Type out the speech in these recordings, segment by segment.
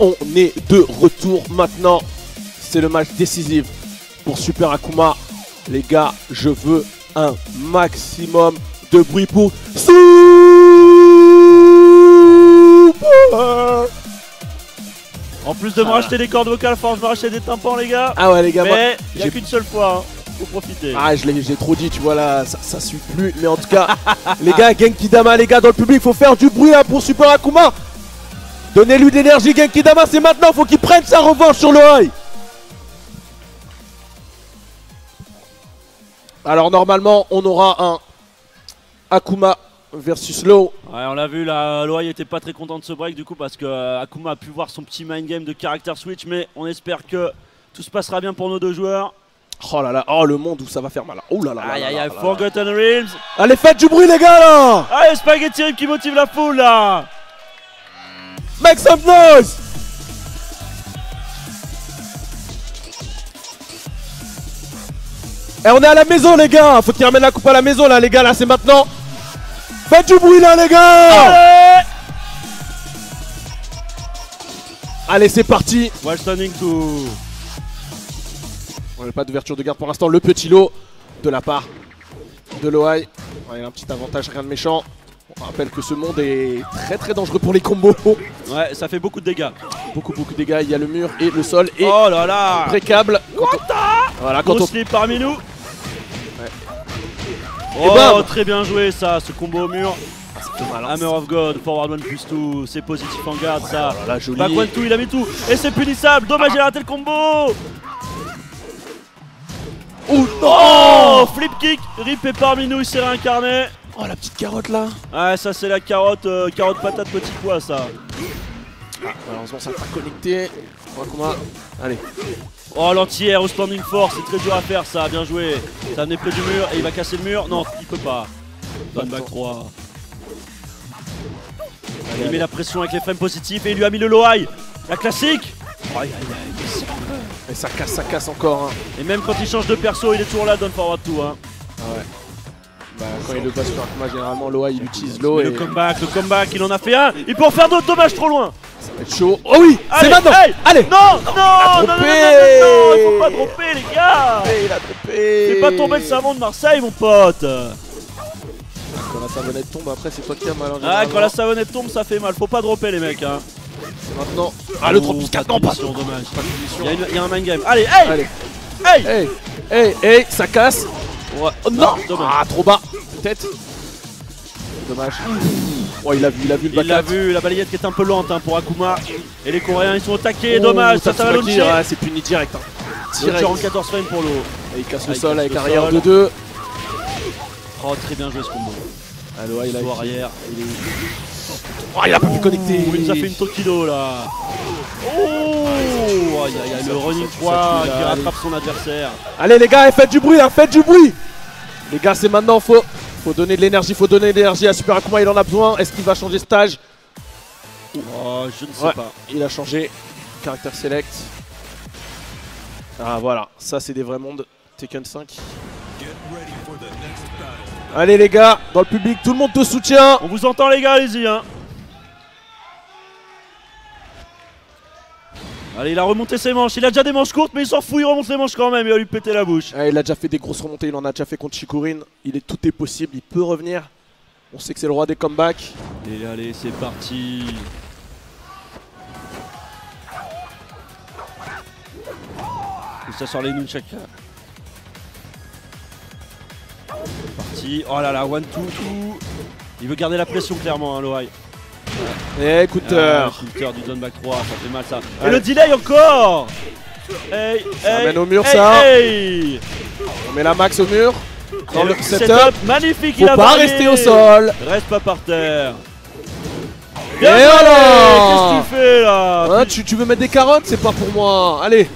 On est de retour maintenant. C'est le match décisif pour Super Akuma. Les gars, je veux un maximum de bruit pour Super. En plus de me racheter des cordes vocales, je me racheter des tympans, les gars. Ah ouais, les gars, mais il n'y a qu'une seule fois. Faut profiter. Ah, je l'ai trop dit, tu vois là, ça suit plus. Mais en tout cas, les gars, Genki Dama, les gars, dans le public, faut faire du bruit là pour Super Akuma. Donnez-lui de l'énergie, Genki Dama, c'est maintenant, faut qu'il prenne sa revanche sur le high. Alors normalement, on aura un Akuma versus Low. Ouais, on l'a vu là, Loai était pas très content de ce break du coup parce que Akuma a pu voir son petit mind game de caractère switch, mais on espère que tout se passera bien pour nos deux joueurs. Oh là là, oh le monde où ça va faire mal. Oh là là. Aïe aïe aïe, Forgotten Realms. Allez, faites du bruit les gars là. Allez, Spaghetti Rip qui motive la foule là. Make some noise. Et on est à la maison les gars, faut qu'il ramène la coupe à la maison là les gars, là c'est maintenant. Faites du bruit là les gars. Allez c'est parti. While standing to... On n'a pas d'ouverture de garde pour l'instant, le petit lot de la part de Loai. Il y a un petit avantage, rien de méchant. On rappelle que ce monde est très dangereux pour les combos. Ouais, ça fait beaucoup de dégâts. Beaucoup de dégâts, il y a le mur et le sol et oh là là, précable. Voilà, quand on slip parmi nous. Ouais. Oh, bam. très bien joué ça, ce combo au mur. mal, hein. Hammer of God, forward 1+2, c'est positif en garde ça. Oh là là, joli. Back 1-2, il a mis tout. Et c'est punissable, dommage, il a raté le combo. Oh non. Oh, flip kick, Rip est parmi nous, il s'est réincarné. Oh la petite carotte là. Ouais, ça c'est la carotte, carotte patate petit pois ça. Malheureusement ça n'a pas connecté. Allez. Oh, l'anti-air au standing force, c'est très dur à faire ça, bien joué. Ça venait près du mur et il va casser le mur. Non, il peut pas. Donne back 3. Il met la pression avec les frames positifs et il lui a mis le low high. La classique. Aïe aïe aïe. Et ça casse encore. Hein. Et même quand il change de perso, il est toujours là, donne forward 2. Hein. Ah ouais. Bah, quand il le passe sur Akuma, généralement Loa il utilise l'eau. Et le comeback, il en a fait un. Il peut en faire d'autres, dommage, trop loin. Ça va être chaud. Oh oui, c'est maintenant. Hey, allez. Non, il faut pas dropper les gars. Il a droppé. Fais pas tomber le savon de Marseille mon pote. Quand la savonnette tombe, après c'est toi qui as mal. Ah, quand la savonnette tombe, ça fait mal. Faut pas dropper les mecs. Hein. C'est maintenant. Ah, le drop plus 4, non pas. Dommage. Il y a un mind game. Allez, hey, ça casse. Ouais. Oh, non. Ah, trop bas. Peut-être. Dommage. Oh, il a vu le back. Il l'a vu, la balayette qui est un peu lente hein, pour Akuma. Et les Coréens ils sont au taquet, dommage, ça va launcher. Ouais, c'est puni direct. Hein. Direct. En 14 frames pour l'eau. Et il casse le sol avec arrière de 2. Oh, très bien joué ce combo. Alors, il a arrière. Oh, il a pas pu connecter. Il nous a fait une Tokido là. Oh, il y a le running 3 qui rattrape son adversaire. Allez les gars, faites du bruit là, faites du bruit. Les gars, c'est maintenant, faut donner de l'énergie, à Super Akuma, il en a besoin. Est-ce qu'il va changer stage? Oh, je ne sais pas. Il a changé. Caractère select. Ah voilà, ça c'est des vrais mondes. Tekken 5. Allez les gars, dans le public, tout le monde te soutient. On vous entend les gars, allez-y hein. Allez, il a remonté ses manches, il a déjà des manches courtes mais il s'en fout, il remonte les manches quand même, il va lui péter la bouche. Il a déjà fait des grosses remontées, il en a déjà fait contre Shikurin. Tout est possible, il peut revenir. On sait que c'est le roi des comebacks. Et allez, c'est parti. Et ça sort les nunchakus. C'est parti. Oh là là, 1-2-2. Il veut garder la pression clairement, hein, Loai. Et counter. Counter du down back 3, ça fait mal ça. Et le delay encore. Ça amène au mur ça. On met la max au mur. Dans le setup. Magnifique, faut pas rester au sol. Reste pas par terre. Et voilà. Qu'est-ce que tu fais là hein, tu veux mettre des carottes? C'est pas pour moi. Allez.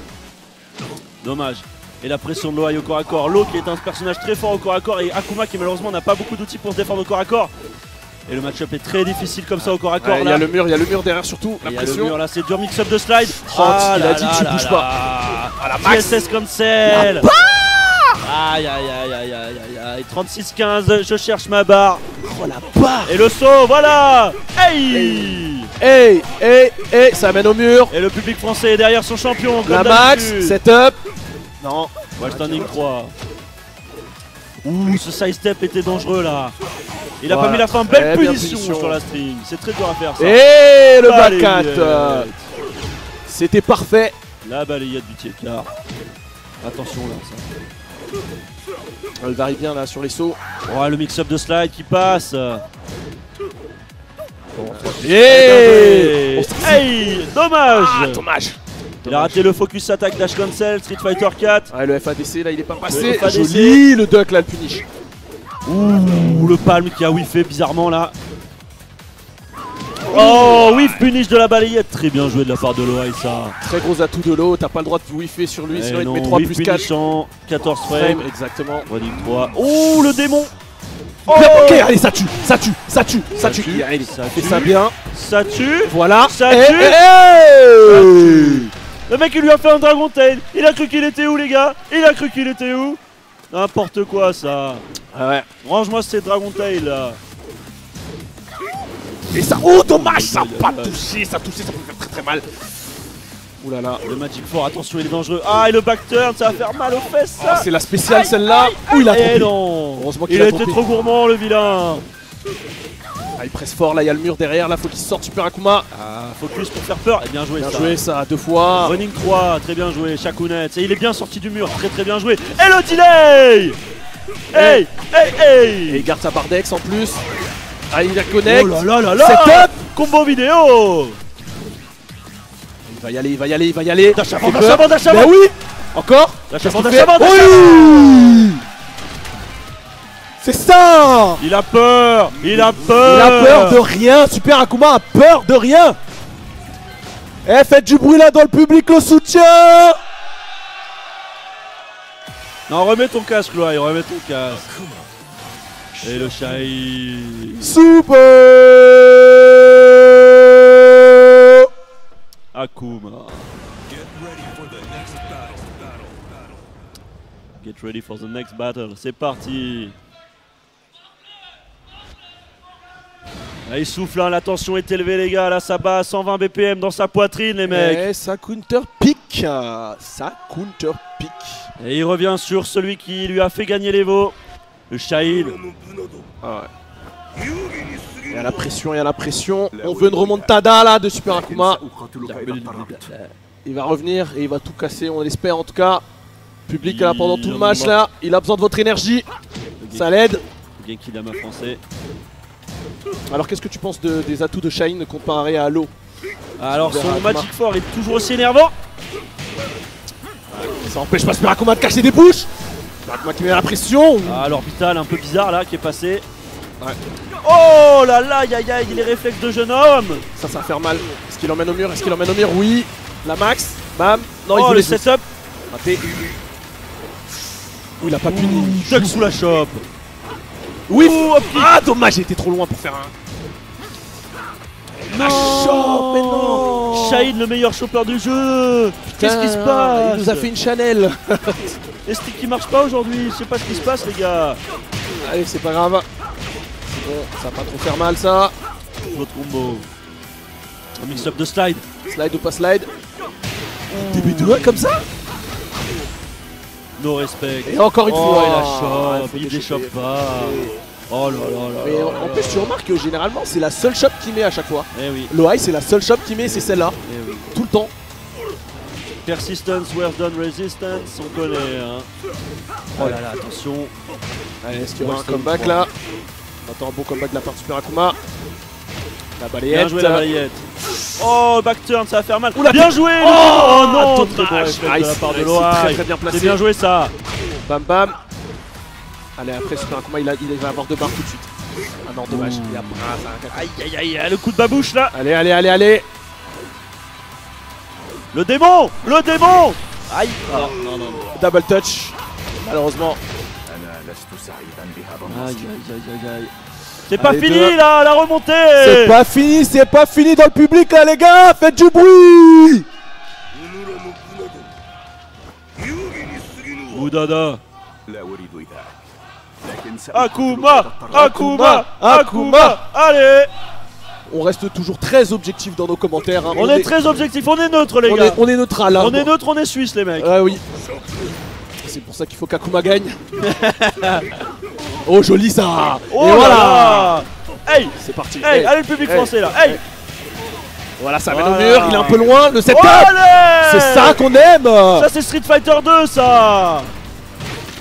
Dommage. Et la pression de Loai au corps à corps. Lo qui est un personnage très fort au corps à corps et Akuma qui malheureusement n'a pas beaucoup d'outils pour se défendre au corps à corps. Et le match-up est très difficile comme ça au corps à corps. Il y a le mur derrière surtout. La pression. Le mur là, c'est dur mix-up de slide. Il a dit tu bouges pas. Ah la max. TSS cancel. Aïe aïe aïe aïe aïe aïe. 36-15, je cherche ma barre. Oh la barre. Et le saut, voilà. Hey. Hey, ça mène au mur. Et le public français est derrière son champion. La comme max, d'habitude. setup. Non. Wall standing 3. Ouh, ce side step était dangereux là. Il a pas mis la fin. Belle bien punition sur la string. C'est très dur à faire ça. Et le back Balayette. 4. C'était parfait. La balayette du Tiekar. Attention là. Ça. Elle varie bien là sur les sauts. Oh, le mix-up de slide qui passe. Et Hey, dommage. dommage. Il a raté le focus attack dash cancel Street Fighter 4. Ouais, le FADC là il est pas passé. FADC. Joli le duck là le punish. Ouh, le palme qui a whiffé bizarrement là. Oh, whiff punish de la balayette. Très bien joué de la part de Loai ça. Très gros atout de l'eau, t'as pas le droit de whiffer sur lui, sinon il te met 3 whiff plus 4 punish en 14 frames. Exactement. Running 3. Oh, le démon. Oh ok, allez ça tue. Allez, Ça fais tue. ça bien. Ça tue. Voilà. Ça Et- tue. et- Le mec il lui a fait un Dragon Tail. Il a cru qu'il était où les gars? Il a cru qu'il était où? N'importe quoi ça. Ah ouais. Range-moi ces Dragon Tail là. Et ça, oh dommage, ça a pas touché, ça peut faire très mal. Ouh là là. Le Magic 4, attention il est dangereux. Ah et le back turn, ça va faire mal aux fesses ça. C'est la spéciale celle-là. Ouh il a Eh trompé. non. Heureusement qu'il Il a était trompé. trop gourmand le vilain. Ah, il presse fort, là il y a le mur derrière, là faut qu'il sorte Super Akuma. Ah, focus pour faire peur. Et bien joué Bien ça. joué ça, 2 fois. Running 3, très bien joué, Shakunet. Et il est bien sorti du mur, très bien joué. Et le delay. Hey, Et il garde sa barre d'ex en plus. Ah il la connecte. Oh là là là là. Setup. Combo vidéo. Il va y aller. Dash avant, Fait dash avant, dash avant. Bah oui. Encore. Dash avant, Qu'est-ce dash qu'il avant, fait dash avant. Oui. C'est ça. Il a peur. Il a Il a peur. peur de rien. Super Akuma a peur de rien. Eh faites du bruit là dans le public, le soutien. Non, remets ton casque, Loai, remets ton casque. Et le Shai. Super Akuma. Get ready for the next battle. C'est parti. Là, il souffle, hein, la tension est élevée, les gars. Là, ça bat à 120 BPM dans sa poitrine, les mecs. Et ça counter pick. Et il revient sur celui qui lui a fait gagner l'Evo. Le Shahid. Ah ouais. Il y a la pression, On veut une remontada là de Super Akuma. Il va revenir et il va tout casser, on l'espère en tout cas. Public là pendant tout le match là, il a besoin de votre énergie. Ça l'aide. Genki Dama français. Alors qu'est-ce que tu penses des atouts de Shine comparé à Lo? Alors Super son Akuma. Magic 4 est toujours aussi énervant. Ça empêche pas Super Akuma de cacher des bouches. Super Akuma qui met la pression. Ah, l'orbital un peu bizarre là qui est passé. Ouais. Oh là là, aïe aïe aïe, les réflexes de jeune homme. Ça va faire mal. Est-ce qu'il emmène au mur? Oui. La max. Bam. Non, il Oh veut le les setup. raté. Ouh, il a pas puni. Duck sous la chope. Oui. Ah dommage, j'ai été trop loin pour faire un. La chope, mais non. Shahid, le meilleur chopper du jeu. Qu'est-ce qui se passe? Il nous a fait une Chanel. Les sticks qui marchent pas aujourd'hui. Je sais pas ce qui se passe, les gars. Allez, c'est pas grave. C'est bon, ça va pas trop faire mal ça. Votre combo. Un mix-up de slide. Slide ou pas slide. TB2 comme ça. No respect. Et encore une Oh, fois. il la Ah, chope. faut Il déchoper. déchoppe pas. Oh là là là. Mais là en là plus, là. tu remarques que généralement, c'est la seule shop qui met à chaque fois. Eh oui. Loai, c'est la seule shop qui met, c'est celle-là. Eh oui. Tout le temps. Persistence, wear done resistance, on connaît. Hein. Oh là là, attention. Allez, est-ce qu'il y aura un Weston comeback 3. là? On attend un beau comeback de la part de Super Akuma. La Bien balayette. joué la balayette. Oh, back turn, ça va faire mal. Oula, bien joué. Oh, non, dommage. très bon réflexe de la part de C'est Loai. très très bien placé. C'est bien joué ça. Bam bam. Allez, après Super Akuma, il va avoir 2 barres tout de suite. Ah non, dommage. Il a Aïe aïe aïe, le coup de babouche là. Allez, allez, allez, allez. Le démon. Le démon. Aïe. Non, non, non. Double touch. Malheureusement. Aïe aïe aïe aïe. C'est pas Allez, fini deux. là, la remontée. C'est pas fini dans le public là, les gars. Faites du bruit. Oudada. Akuma, Akuma, Akuma. Allez. On reste toujours très objectif dans nos commentaires. Hein. On est très objectif, on est neutre les on gars. est, on est neutral. Hein. On est neutre, on est suisse les mecs. Oui. C'est pour ça qu'il faut qu'Akuma gagne. Oh joli ça. Oh et là voilà. là. Hey, c'est parti. hey, allez le public français là. Hey. Voilà, ça mène Voilà. au mur, il est un peu loin, le setup. Allez. C'est ça qu'on aime. Ça c'est Street Fighter 2 ça.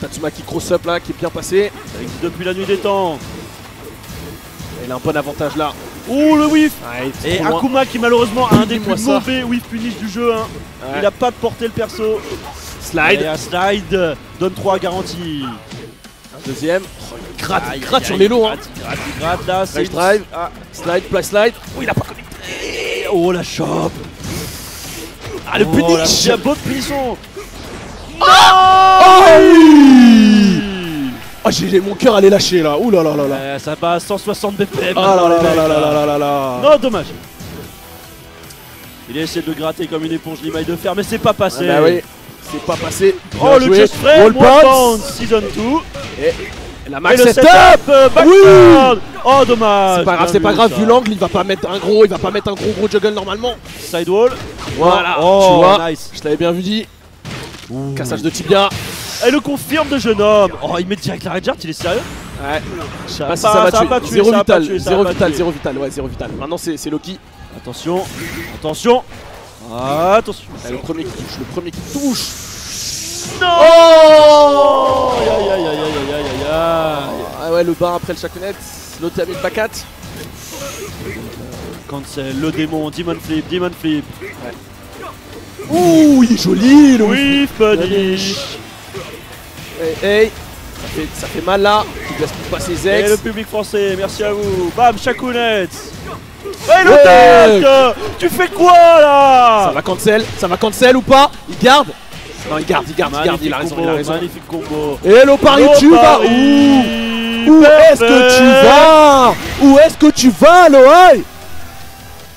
Tatsumaki cross-up là qui est bien passé. Ça existe depuis la nuit des temps. Il a un bon avantage là. Ouh le whiff. Ouais, c'est Et trop loin. Akuma qui malheureusement a un des Dis-moi plus ça. mauvais whiff punish du jeu. Hein. Ouais. Il a pas porté le perso. Slide. Et un slide donne 3 garanties. Un deuxième. Oh, il gratte, Aïe, il gratte aïe, sur aïe, les lots. Hein. Il gratte là. C'est Rage drive. Ah, slide, play slide. Oh, il a pas connu. Oh la chope. Ah, le punish. Il y a beau de punisson. Oh oui. Oh, mon cœur allait lâcher là. Ouh là là là là. Ça bat à 160 BPM. Ah là là là là là là là là. Non, dommage. Il a essayé de le gratter comme une éponge limaille de fer, mais c'est pas passé. Ah bah oui, c'est pas passé. Oh, Bien le joué. chest frame, Wall Wall bounce. bounce, season 2. Et la Et max le setup. backdoor. Oh, dommage. C'est pas grave, Bien c'est pas vu, grave. ça. Vu l'angle, il va pas mettre un gros juggle normalement. Sidewall. Voilà, Oh, tu vois. nice. Je t'avais bien vu dit. Cassage de tibia. Et le confirme de jeune homme. Oh, il met direct la Red Art, il est sérieux? Ouais. Je sais pas si ça ça va va pas tuer. tuer, Zéro ça va pas vital, tuer, ça zéro va pas vital, tuer. zéro vital. Ouais, zéro vital. Maintenant c'est Loki. Attention, attention. Attention. Ouais, le premier qui touche, le premier qui touche. Non. Oh Aïe aïe aïe aïe aïe aïe aïe aïe. Ah ouais, le bain après le chaconnet. L'autre a mis le back-at. Cancel, le démon, Demon Flip, Demon Flip. Ouh, il est joli le Oui, punish. Hey, ça fait mal là. Il laisse pas ses Et ex. le public français, merci à vous. Bam, Chacounette. Et le Ouais. tag. Tu fais quoi là? Ça va cancel ou pas? Il garde. Non, il garde, il Magnifique a raison, combo, il a raison. magnifique combo. Et le pari tu vas où est-ce que tu vas? Où est-ce que tu vas, Loai?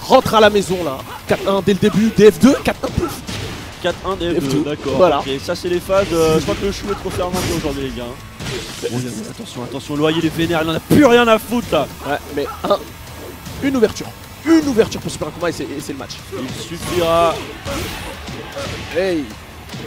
Rentre à la maison là. 4-1 dès le début, DF2, 4-1 plus. 4-1 DF2, F2, d'accord. voilà. Ok, ça c'est les phases. Je crois que le chou est trop fermenté aujourd'hui, les gars. Attention, attention, Loai il est vénère, il en a plus rien à foutre là. Ouais, mais une ouverture. Une ouverture pour Super Akuma et c'est le match. Il suffira. Hey.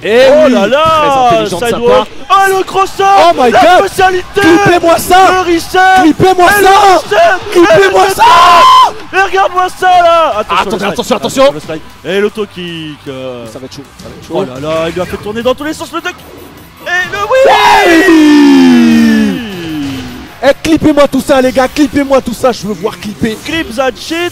Oh oui, là là, très intelligent de sa sidewalk. part. Oh le cross-up. Oh my la god. spécialité. Clippez-moi ça. Le reset. Clippez-moi Et le ça. reset. Clippez-moi Et le ça. reset. Et regarde-moi ça là. Attention, le slide. attention, attention. Le slide. Et l'auto-kick. Ça va être chaud, ça va être chaud. Oh là là, il lui a fait tourner dans tous les sens le duck. Et le Hey. oui. Eh, clippez-moi tout ça les gars, clippez-moi tout ça, je veux voir clipper. Clip that shit.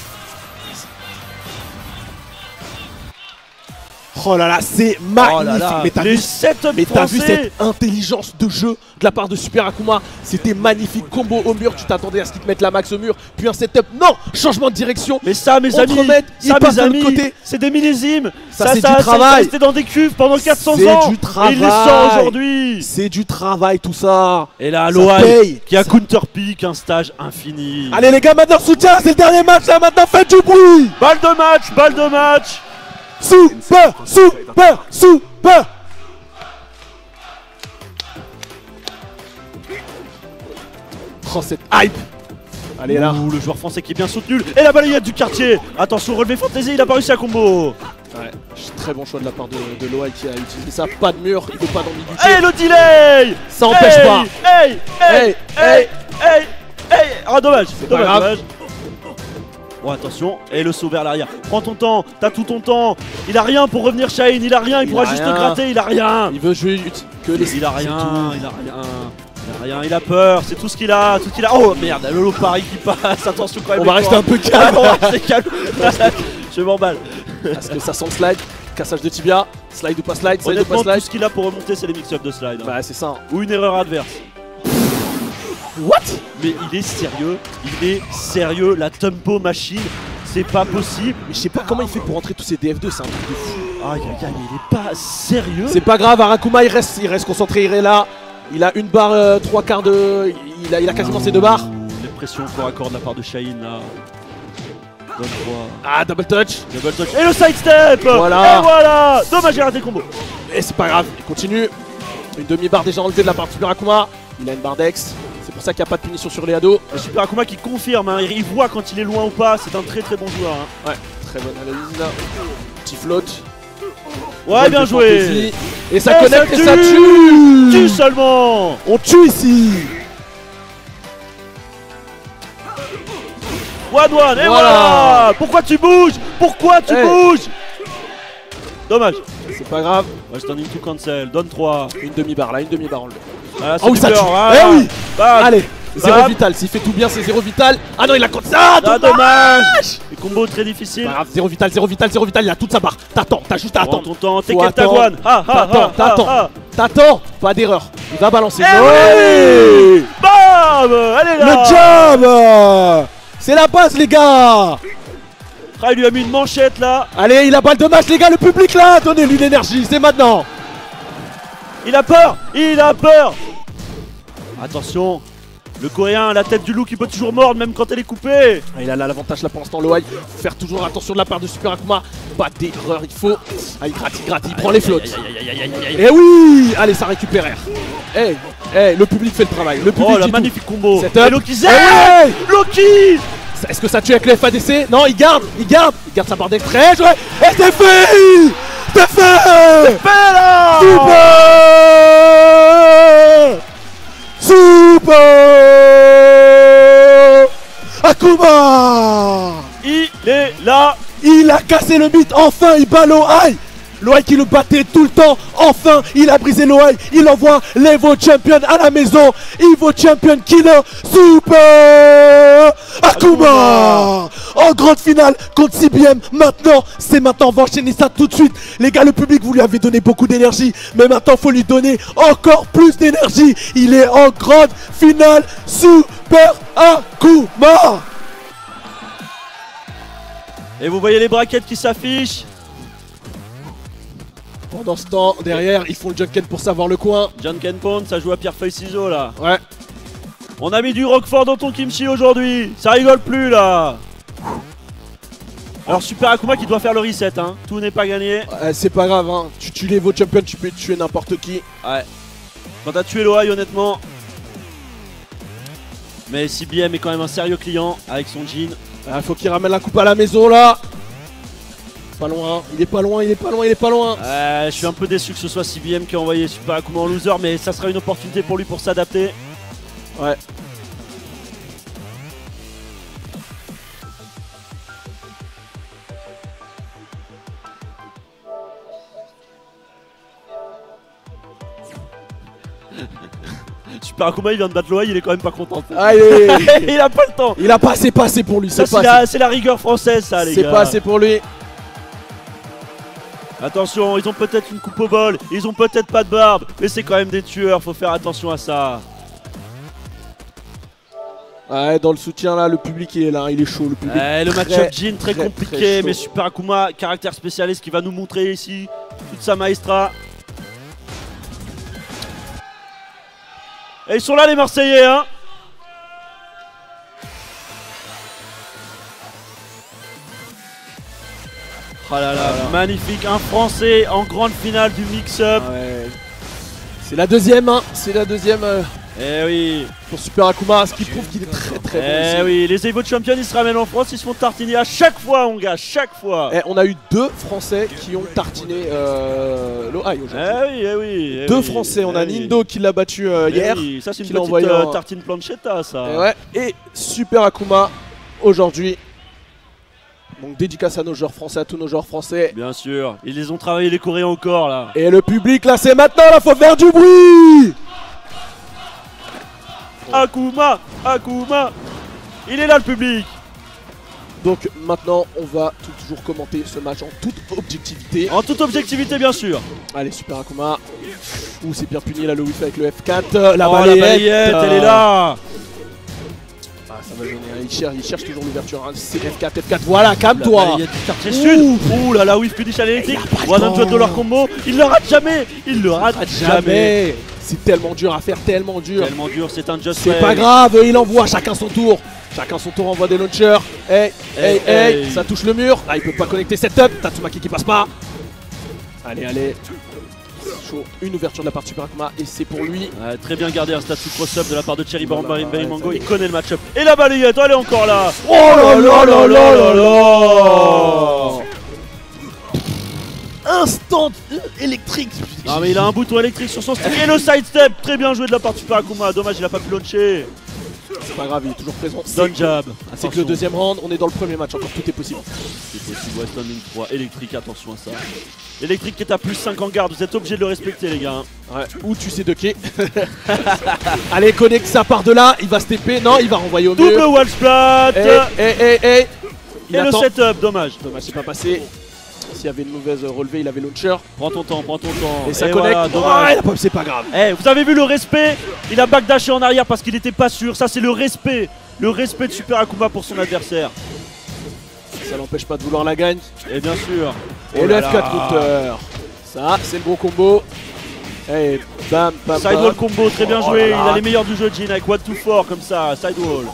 Oh là là, c'est magnifique. Oh là là, Mais t'as les vu, setups mais t'as vu français. cette intelligence de jeu de la part de Super Akuma. C'était magnifique, combo au mur, tu t'attendais à ce qu'il te mette la max au mur, puis un setup, non, changement de direction. Mais ça, mes On te amis, remette, il ça, passe mes de l'autre amis, côté. c'est des millésimes. Ça, c'est du travail. est resté dans des cuves pendant 400 C'est ans. du Et il les sort travail. aujourd'hui. C'est du travail tout ça. Et là, Ça Loai paye. qui a counterpick, un stage infini. Allez les gars, maintenant soutien, c'est le dernier match là, maintenant faites du bruit. Balle de match, balle de match. Super, super, super. Oh cette hype. Allez là. Ouh, le joueur français qui est bien soutenu. Et la balayette du quartier. Attention, relevé fantasy, il a pas réussi à combo. Ouais, très bon choix de la part de Loai qui a utilisé ça. Pas de mur, il veut pas d'ambiguïté. Et le delay. Ça empêche Hey, pas. Hey, hey, hey, hey, hey. Ah, dommage, pas dommage, grave. dommage. Bon, attention, et le saut vers l'arrière. Prends ton temps, t'as tout ton temps. Il a rien pour revenir, Shaheen, il a rien, il pourra a juste rien. te gratter, il a rien. Il veut jouer que les. Il a c'est rien, tout. il a rien. Il a rien, il a peur, c'est tout ce qu'il a, tout ce qu'il a. Oh merde, Lolo Paris qui passe, attention quand même. On va les rester coins. un peu Ah, calme. on va rester calme. Je m'emballe. Parce que ça sent le slide. Cassage de tibia. Slide ou pas slide, slide ou Honnêtement, pas tout slide. ce qu'il a pour remonter, c'est les mix-up de slide. Hein. Bah c'est ça. Ou une erreur adverse. What? Mais il est sérieux, la tempo machine, c'est pas possible. Mais je sais pas comment il fait pour rentrer tous ces DF2, c'est un truc de fou. Aïe aïe aïe, mais il est pas sérieux. C'est pas grave, Arakuma il reste concentré, il est là. Il a une barre, trois quarts de. Il a quasiment ses deux barres. Les pressions corps à corps de la part de Shaheen là. Bonne fois. Ah, double touch. Double touch. Et le sidestep. Voilà. Et voilà. Dommage, j'ai raté le combo. Et c'est pas grave, il continue. Une demi-barre déjà enlevée de la part de Super Akuma. Il a une barre d'ex. C'est pour ça qu'il n'y a pas de punition sur les ados. Super Akuma qui confirme, hein, il voit quand il est loin ou pas, c'est un très bon joueur. Hein. Ouais, très bonne analyse là. Petit flotte. Ouais, bien joué. Et ça connecte et ça tue. Tue seulement. On tue ici. One, et voilà. Pourquoi tu bouges? Pourquoi tu bouges? Dommage. C'est pas grave. Ouais, standing to cancel, donne 3. Une demi-barre là, une demi-barre enlevée. Voilà, oh oui, ça tue. voilà. Eh oui. Bam. Allez, zéro Bam. vital. S'il fait tout bien, c'est zéro vital. Ah non, il a compté ça. Ah, dommage. Les combos très difficiles. Pas grave, zéro vital, zéro vital, zéro vital. Il a toute sa barre. T'attends, t'as juste à attendre. Ton temps, t'es Faut quel Tagwan. T'attends. Pas d'erreur. Il va balancer. Oui. Bam. Elle est là. Le jab. C'est la base, les gars. Ah, il lui a mis une manchette là. Allez, il a balle de match, les gars. Le public là. Donnez-lui l'énergie. C'est maintenant. Il a peur. Il a peur. Attention. Le coréen, la tête du loup qui peut toujours mordre même quand elle est coupée. Il a là l'avantage là pour l'instant, le high. Faire toujours attention de la part de Super Akuma. Pas d'erreur, il faut. Ah, il gratte, il prend les flottes. Et oui. Allez, ça récupère. Le public fait le travail. Le public. Oh, la magnifique combo. Et Loki Z. Loki. Est-ce que ça tue avec le FADC? Non, il garde sa barre d'extrait. Et c'est fait. C'est fait là. Super Akuma. Il est là. Il a cassé le mythe, enfin il bat l'Ohai. L'Ohai qui le battait tout le temps, enfin il a brisé l'Ohai. Il envoie l'Evo Champion à la maison. Evo Champion Killer Super Akuma en grande finale contre CBM. Maintenant, on va enchaîner ça tout de suite. Les gars, le public, vous lui avez donné beaucoup d'énergie, mais maintenant faut lui donner encore plus d'énergie. Il est en grande finale Super Akuma. Et vous voyez les braquettes qui s'affichent. Pendant ce temps, derrière, ils font le Junken pour savoir le coin. Junken Pound, ça joue à pierre-feuille-ciseaux là. Ouais. On a mis du Roquefort dans ton kimchi aujourd'hui. Ça rigole plus là. Alors Super Akuma qui doit faire le reset, hein. Tout n'est pas gagné. C'est pas grave, hein. Tu tues l'Evo Champion, tu peux tuer n'importe qui. Ouais. Quand t'as tué l'Ohai, honnêtement. Mais CBM est quand même un sérieux client avec son jean. Faut qu'il ramène la coupe à la maison là. Pas loin, il est pas loin. Je suis un peu déçu que ce soit CBM qui a envoyé Super Akuma en loser, mais ça sera une opportunité pour lui pour s'adapter. Ouais. Super Akuma il vient de battre l'Ohai, il est quand même pas content. Allez. Il a pas le temps. Il a pas assez pour lui. Ça c'est la rigueur française ça les gars. C'est pas assez pour lui. Attention, ils ont peut-être une coupe au bol, ils ont peut-être pas de barbe, mais c'est quand même des tueurs, faut faire attention à ça. Ouais, dans le soutien là, le public il est là, il est chaud. Le public. Le match-up Jin très compliqué, mais Super Akuma, caractère spécialiste qui va nous montrer ici toute sa maestra. Et ils sont là les Marseillais, hein. Oh là là, magnifique, un Français en grande finale du mix-up. Ouais. C'est la deuxième, hein. Eh oui. Pour Super Akuma, ce qui prouve qu'il est très bon. Eh oui, les Evo Champions ils se ramènent en France, ils se font tartiner à chaque fois, mon gars, chaque fois. On a eu 2 Français qui ont tartiné l'Ohai aujourd'hui. Eh oui. 2 Français, on a Nindo qui l'a battu hier. Oui, ça c'est une qui l'a petite envoyé en... tartine planchetta ça. Et Super Akuma aujourd'hui. Donc dédicace à nos joueurs français, à tous nos joueurs français. Bien sûr, ils les ont travaillé les Coréens encore là. Et le public là c'est maintenant, là faut faire du bruit. Akuma, il est là le public. Donc maintenant on va toujours commenter ce match en toute objectivité. En toute objectivité bien sûr. Allez Super Akuma. Ouh c'est bien puni là le wifi avec le F4. La balayette, elle est là. Ça va venir, il cherche toujours l'ouverture, hein. C'est F4, voilà, calme-toi. Il y a du quartier sud. Ouh là là, oui, finish à l'électrique. $100 combo, il le rate jamais. C'est tellement dur à faire, tellement dur. C'est un just C'est pas grave, il envoie chacun son tour. Chacun son tour envoie des launchers. Hey, ça touche le mur. Là il peut pas connecter setup, Tatsumaki qui passe pas. Allez. Chaud. Une ouverture de la part de Super Akuma et c'est pour lui. Très bien gardé un statut cross-up de la part de Cherry Barimango. Il connaît le match-up. Et la balayette, elle est encore là. Oh là là là là là là. Instant électrique. Non mais il a un bouton électrique sur son stick et le sidestep. Très bien joué de la part de Super Akuma. Dommage, il a pas pu launcher. C'est pas grave, il est toujours présent. Down jab. C'est que le deuxième round, on est dans le premier match, encore tout est possible. C'est possible, West Landing 3, électrique, attention à ça. Électrique qui est à plus 5 en garde, vous êtes obligés de le respecter les gars. Ouais, ou tu sais de qui. Allez, connecte ça par de là, il va se TP, non, il va renvoyer au mur. Double wall splat. Et le setup, dommage. Dommage, c'est pas passé. S'il y avait une mauvaise relevée, il avait launcher. Prends ton temps, prends ton temps. Et ça connecte. Voilà, oh, c'est pas grave. Vous avez vu le respect. Il a backdashé en arrière parce qu'il était pas sûr. Ça c'est le respect. Le respect de Super Akuma pour son adversaire. Ça l'empêche pas de vouloir la gagne. Et bien sûr. Et le F4 counter. Ça, c'est le gros combo. Et bam, bam, bam. Sidewall combo, très bien joué. Il a les meilleurs du jeu, Jin, avec 1-2-4 comme ça. Sidewall.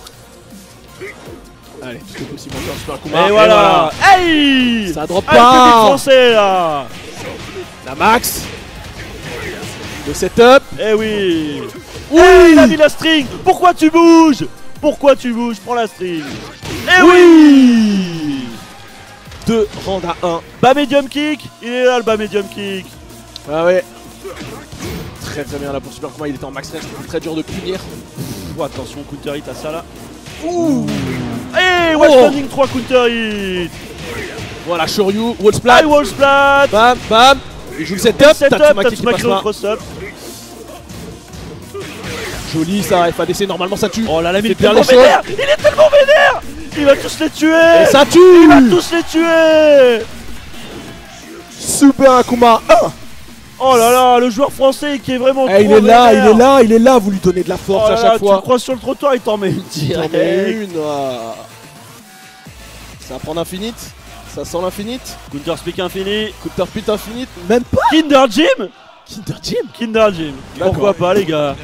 Allez, tout est possible encore Super Akuma. Et voilà. Hey, ça drop le public pas. français là. La max. Le setup. Eh oui. Oui. Il a mis la string. Pourquoi tu bouges? Pourquoi tu bouges? Prends la string. Eh oui. 2 rounds à 1. Bas medium kick. Il est là le bas medium kick. Ah ouais. Très très bien là pour Super Akuma. Il était en max range. C'était très dur de punir. Attention, counter hit à ça là. Ouh. Et West Landing 3 counter hit. Voilà, Shoryu, wall splat. High wall splat. Bam, bam. Il joue le setup. Tatsumaki qui passe pas. Cross-up. Joli ça, FADC, normalement ça tue. Oh là là, mais il est bien tellement les choses. vénère. Il est tellement vénère. Il va tous les tuer. Et ça tue. Il va tous les tuer. Super Akuma 1. Oh là là, le joueur français qui est vraiment il est là, il est là, il est là. Vous lui donnez de la force à chaque fois. Tu le croises sur le trottoir, il t'en met une direct. Il t'en met une. Ça va prendre infinite. Ça sent l'infinite. Counter speak infini. Counter pit infinite. Même pas. Kinder Jim. Kinder Jim. Kinder Jim. Pourquoi pas les gars.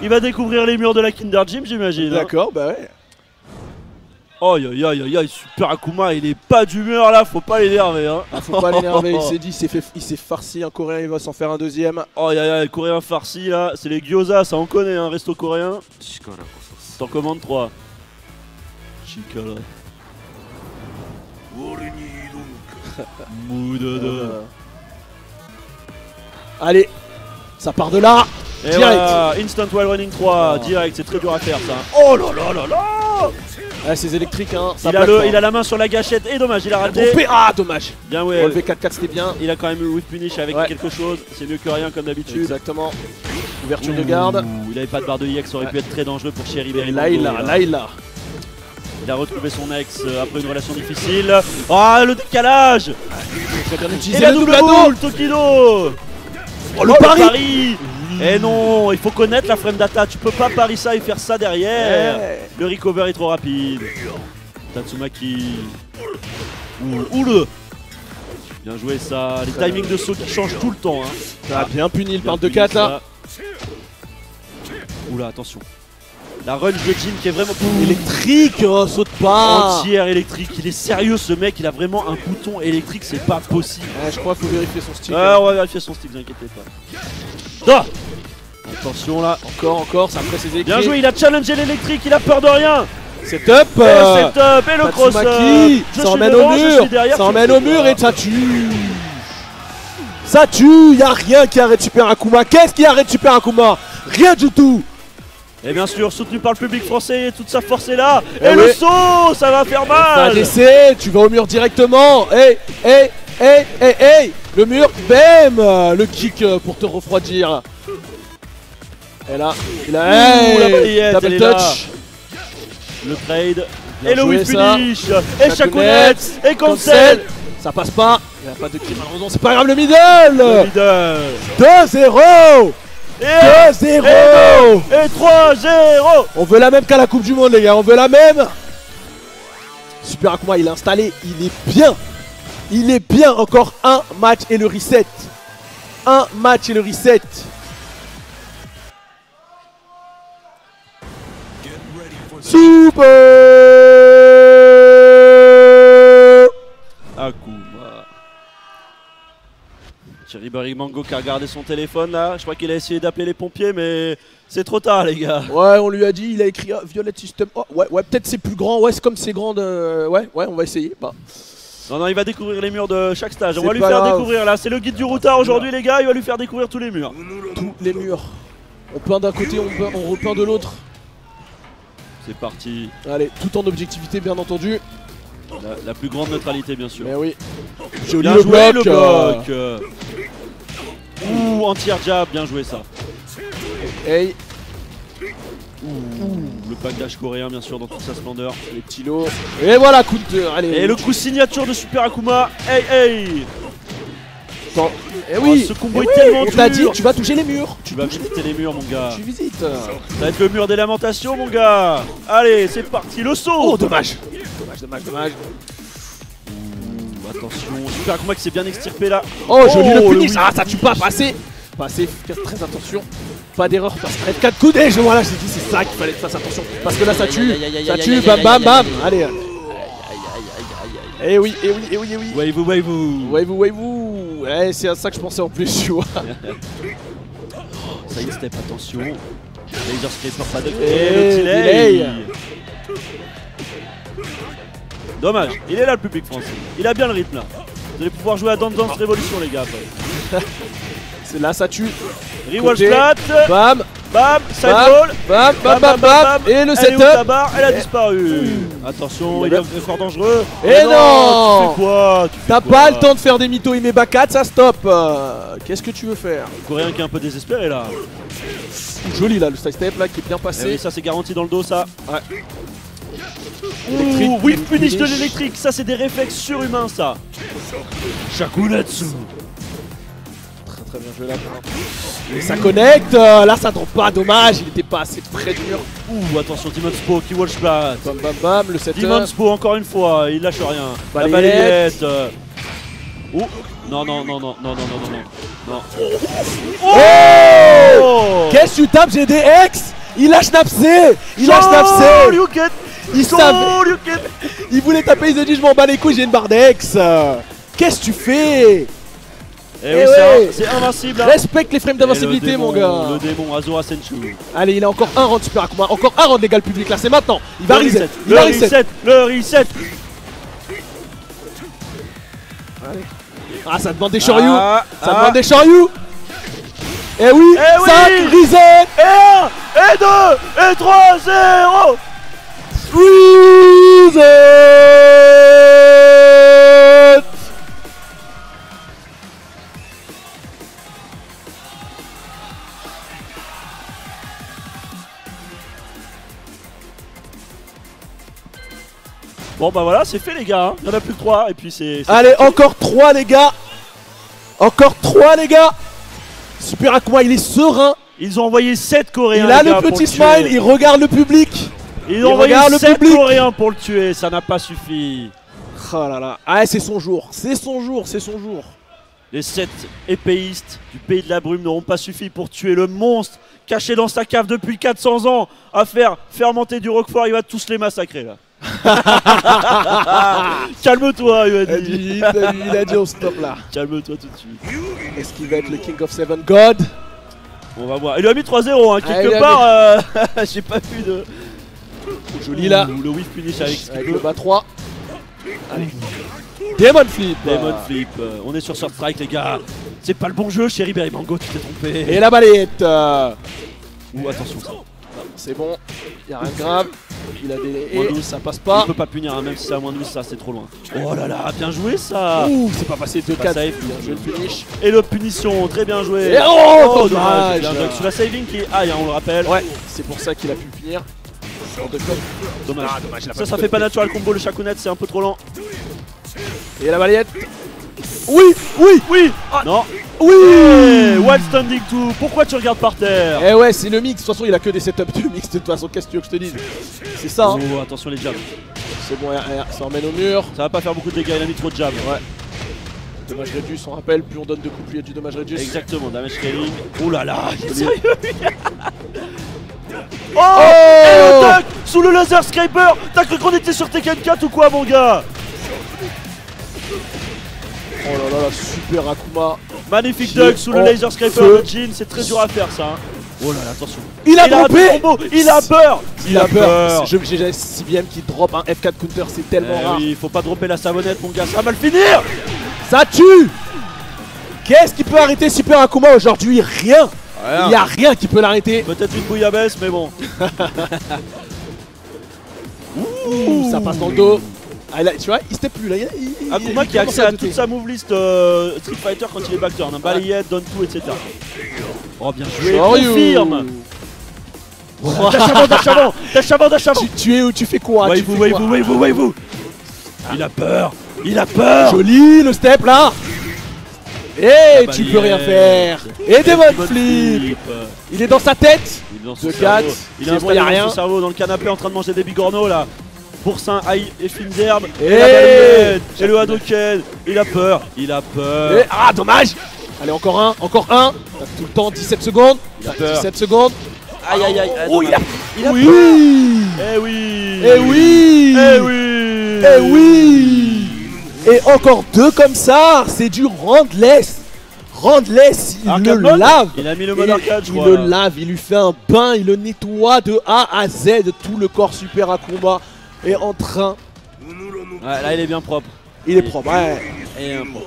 Il va découvrir les murs de la Kinder Jim, j'imagine. D'accord, bah ouais. Oh aïe aïe aïe, Super Akuma, il est pas d'humeur là, faut pas l'énerver hein. Faut pas l'énerver, il s'est dit, il s'est farci un coréen, il va s'en faire un deuxième. Oh aïe aïe, coréen farci là, c'est les gyoza, ça on connaît hein, resto coréen. T'en commandes 3. Chikara. Allez, ça part de là. Et direct. Voilà, instant wall running 3, direct, c'est très dur à faire ça. Oh là là là là. Ouais, c'est électrique hein. Ça il a la main sur la gâchette et dommage, il a raté. Ah dommage. Bien ouais. Relevé 4-4 c'était bien. Il a quand même eu whip punish avec quelque chose, c'est mieux que rien comme d'habitude. Exactement. Ouverture de garde. Il avait pas de barre de IX, ça aurait pu être très dangereux pour Cherry Berry. Là il l'a, Il a retrouvé son ex après une relation difficile. Oh le décalage. Très bien utilisé. Et la double boule, Tokido. Oh le pari. Eh non, il faut connaître la frame data, tu peux pas pari ça et faire ça derrière. Le recover est trop rapide. Tatsumaki. Oule. Bien joué ça, les timings de saut qui changent tout le temps hein. Ça a bien puni le part de 4 là. Oula, attention. La run de Jin qui est vraiment électrique, saute pas. Entière électrique, il est sérieux ce mec, il a vraiment un bouton électrique, c'est pas possible. Je crois qu'il faut vérifier son stick. On va vérifier son stick, vous inquiétez pas. Attention là. Encore, ça après ses électriques. Bien joué, il a challengé l'électrique, il a peur de rien. Setup. Et le cross-up. Ça emmène au mur. Ça emmène au mur et ça tue. Ça tue, y'a rien qui arrête Super Akuma. Qu'est-ce qui arrête Super Akuma? Rien du tout. Et bien sûr, soutenu par le public français, toute sa force est là. Et le saut, ça va faire mal. Tu vas au mur directement. Hey. Le mur, bam. Le kick pour te refroidir. Et là, la balayette, double touch. Le trade. Bien et le whip finish. Et Shakunet. Et cancel. Ça passe pas. Il n'y a pas de kill malheureusement. C'est pas grave le middle. 2-0. 2-0 et 3-0. On veut la même qu'à la Coupe du Monde les gars, on veut la même. Super Akuma il est installé, il est bien. Il est bien, encore un match et le reset. Un match et le reset. Super Akuma. Cherry Berry Mango qui a regardé son téléphone là. Je crois qu'il a essayé d'appeler les pompiers, mais c'est trop tard, les gars. Ouais, on lui a dit, il a écrit Violet System. Oh, ouais, peut-être c'est plus grand. Ouais, c'est comme c'est grand. Ouais, on va essayer. Bah. Non, il va découvrir les murs de chaque stage. On va lui pas faire grave. découvrir là. C'est le guide du routard aujourd'hui, les gars. Il va lui faire découvrir tous les murs. Tous les murs. On peint d'un côté, on repeint de l'autre. C'est parti. Allez, tout en objectivité, bien entendu. La plus grande neutralité, bien sûr. Mais oui. Joli Bien le joué, bloc. le bloc. Ouh, anti-air jab, bien joué ça. Hey, Le package coréen, bien sûr, dans toute sa splendeur. les petits lots. Et voilà, coup de. Allez. Et le coup signature de Super Akuma. Hey. Attends. Eh oui. Oh, ce combo Eh est oui, tellement on t'a dit, dur. tu vas toucher les murs. Tu vas visiter les murs, mon gars. Tu visites. Ça va être le mur des lamentations, mon gars. Allez, c'est parti, le saut. Oh, dommage. Dommage. Ouh, attention, Super Akuma qui s'est bien extirpé là. Oh, joli le punish. oui. Ah, ça tue pas, passé. Passé, faites très attention. Pas d'erreur, parce que 4 coups et voilà, j'ai dit c'est ça qu'il fallait que fasse attention. Parce que là ça tue, bam. Allez. Eh oui. Wave-vous. Eh, c'est à ça que je pensais en plus, tu vois. Ça y est, step, attention. Laser Scraper, pas de. Et Et le delay. delay. Dommage, il est là le public français. Il a bien le rythme là. Vous allez pouvoir jouer à Dance Dance Revolution, les gars. Après. C'est là, ça tue. Rewatch Côté. flat. Bam, Bam, side roll. bam. Et le Elle est où, ta setup. barre, elle a disparu. Attention, il est encore dangereux. Et non. Tu fais quoi? T'as pas le temps de faire des mythos Imeba 4, ça stop. Qu'est-ce que tu veux faire? Le Coréen qui est un peu désespéré là. Joli là, le side step là qui est bien Eh passé. oui, ça c'est garanti dans le dos, ça. Ouais. Ouh, whip punish de l'électrique, ça c'est des réflexes surhumains, ça. Shakunatsu. Très bien joué là. Et ça connecte. Là ça drop pas, dommage, il était pas assez près du mur. Ouh, attention, Demon Spo qui wall splat. Bam, le setup. Demon Spo encore une fois, il lâche rien. La Balayette. balayette. Ouh. Non. Oh, qu'est-ce que tu tapes GDX? Il a schnapsé. Il savait. Il voulait taper, il s'est dit je m'en bats les couilles, j'ai une barre d'ex. Qu'est-ce que tu fais? Eh oui, ouais. c'est invincible. Hein. Respecte les frames d'invincibilité, Et mon gars. Le démon Azura Senchu. Allez, il a encore un round Super Akuma, encore un round légal public là, c'est maintenant. Il va reset. Le reset. Allez. Ah, ça demande des Shoryu. Ça demande des des Shoryu. Eh oui, 5, reset. Et 1, et 2, et 3, 0. Reset. Bon bah voilà, c'est fait les gars, hein. Il y en a plus que 3 et puis c'est... Allez, encore 3 les gars. Super Akuma, il est serein. Ils ont envoyé 7 Coréens. Il a les gars, le pour petit tuer. smile, il regarde le public. Ils ont envoyé 7 Coréens pour le tuer, ça n'a pas suffi. Oh là là. Ah, c'est son jour. Les 7 épéistes du pays de la brume n'auront pas suffi pour tuer le monstre caché dans sa cave depuis 400 ans à faire fermenter du roquefort. Il va tous les massacrer là. Calme-toi, il a dit. Il a dit on stop là. Calme-toi tout de suite. Est-ce qu'il va être le King of Seven God? On va voir. Il lui a mis 3-0 hein, Ah, quelque part. J'ai pas vu de... Joli là. Le whiff finish Avec le bas 3. Allez. Demon Flip. On est sur Sword Strike les gars. C'est pas le bon jeu, Cherry Berry Mango, tu t'es trompé. Et la balayette. Ouh, attention ça. C'est bon. Y'a rien de grave. Il a des... Moins Et 12. ça passe Il pas. peut pas punir, hein, même si c'est à moins de 12, ça c'est trop loin. Oh là là, bien joué ça. Ouh, c'est pas passé 2-4. Pas safe. Bien joué le finish. Et le punition, très bien joué. Et oh, dommage. dommage. Bien joué. Sous la saving qui est high, hein, on le rappelle. Ouais, c'est pour ça qu'il a pu finir. Dommage. Ah, dommage, il a Ça fait pas natural combo le Shakunet, c'est un peu trop lent. Et la balayette. Oui. Ah, non. Oui. Wild Standing 2, pourquoi tu regardes par terre? Eh ouais, c'est le mix. De toute façon, il a que des setups de mix. De toute façon, qu'est-ce que tu veux que je te dise? C'est ça. Hein. Oh, attention les jabs. C'est bon, ça emmène au mur. Ça va pas faire beaucoup de dégâts, il a mis trop de jabs. Ouais. Dommage réduit, on rappelle. Plus on donne de coups, plus il y a du dommage réduit. Exactement, damage scaling. Oh là là, il est sérieux. Oh, Et le duck sous le laser scraper. T'as cru qu'on était sur Tekken 4 ou quoi mon gars? Oh là là, Super Akuma. Magnifique duck sous le laser scraper de Jin, c'est très dur à faire ça. Hein. Oh là là, attention. Il a droppé. Il a peur. Il a peur. J'ai CBM qui drop un F4 counter, c'est tellement rare. Oui, faut pas dropper la savonnette mon gars, ça va mal finir. Ça tue. Qu'est-ce qui peut arrêter Super Akuma aujourd'hui? Rien. Il n'y a rien qui peut l'arrêter. Peut-être une bouillabaisse, mais bon. Ouh, ça passe dans le dos. Ah, là, tu vois, il step plus là. Akuma qui a accès à toute sa move list Street Fighter quand il est backturn. Hein. Balayette, donne tout, etc. Oh, bien joué. Confirme. Dash avant. Tu es où? Tu fais quoi? Wave. Il a peur. Joli le step là. Et tu peux rien faire. Et Demon Flip. Il est dans sa tête. Il est dans son 4. Il a installé dans son cerveau dans le canapé en train de manger des bigorneaux là. Boursin, aïe et fines herbes. Et la balayette. Et le Hadoken. Il a peur. Ah dommage. Allez encore un. T'as tout le temps 17 secondes. 17 secondes. Aïe. Oh il a peur. Eh oui. Et encore deux comme ça. C'est du Randless. Il le lave. Il a mis le mode arcade, je crois. Il le lave, il lui fait un bain, il le nettoie de A à Z. Tout le corps Super Akuma est en train. Ouais, là il est bien propre. Il est propre, ouais.